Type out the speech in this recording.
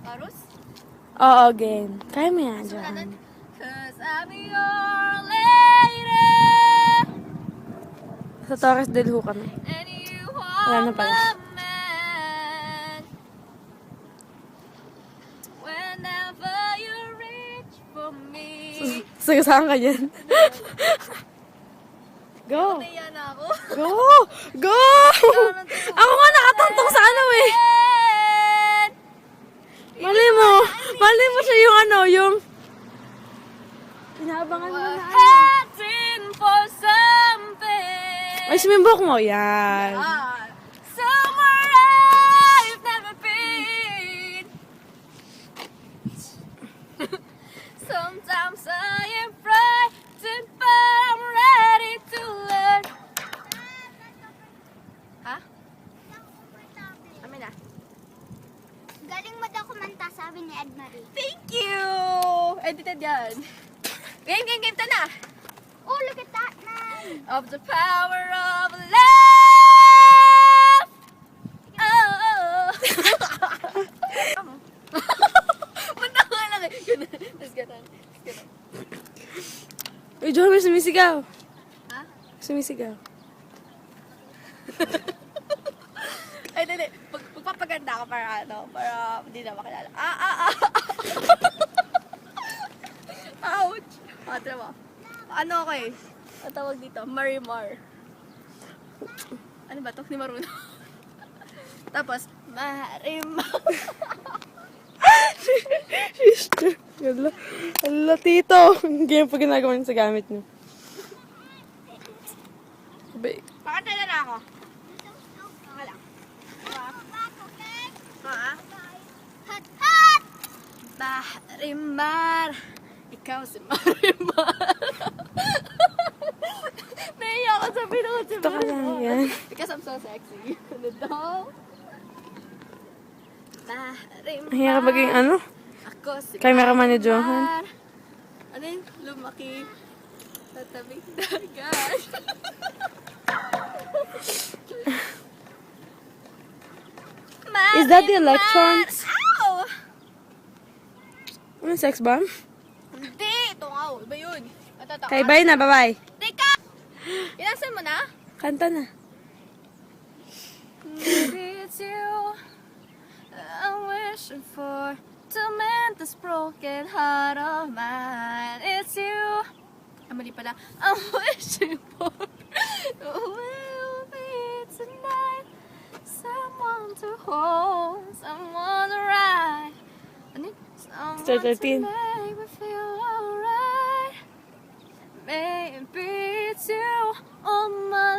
Chorus? Oo, again. Kaya mo yan, Johan. Cause I'm your lady. Sa Torres del Ho kami. And you Wala na are pala. my man. Whenever you reach for me. Sagasaan ka yan. Go! Naiya na ako. Go! Go! Ako nga nakatantong sa ano eh. Mali mo siya yung ano, yung... Inaabangan mo na ano. Heading for something. Ay, sumimbok mo. Yan. Somewhere I've never been. Sometimes I am frightened, but I'm ready to learn. Ha? Amin na. Galing mo daw kumanta, sabi ni Ed Marie. Thank you! Edited yan. Game, ta na! Oh, look at that, man! Of the power of love! Oh! Punta nga lang eh. Ganun. Tapos ganun. Uy, Johan, may sumisigaw. Ha? Sumisigaw. Ay, hindi. Magpapaganda ka para ano, para hindi na makilala. Ouch! Tira mo. Ano ako eh? Ang tawag dito? Marimar. Ano ba to? Ni Maruno. Tapos, Marimar. Sister. Hala, tito. Ganyan pa ginagawa niya sa gamit niyo. Pakanta na ako. Wala. Ha? Hot, hot! Marimar. Ikaw si Marimar. Naiya ako sa pinakot si Ito ka lang yan. Because I'm so sexy. Ano daw? Marimar. Ang hirap maging ano? Ako si Cameraman ni Marimar. Johan. Ano yun? Lumaki. Sa tabing dagat. Is that the electrons? Ow! Ano, sex bomb? Hindi! Ito nga. Iba yun. Ito. Okay, bye na, bye-bye. Teka! Inasan mo na? Kanta na. Maybe it's you I'm wishing for to mend this broken heart of mine. It's you. Mali pala. I'm wishing for will be tonight. Someone to hold, someone to ride. Ano yun? Someone Star to 13. make me feel alright. Maybe it's you on my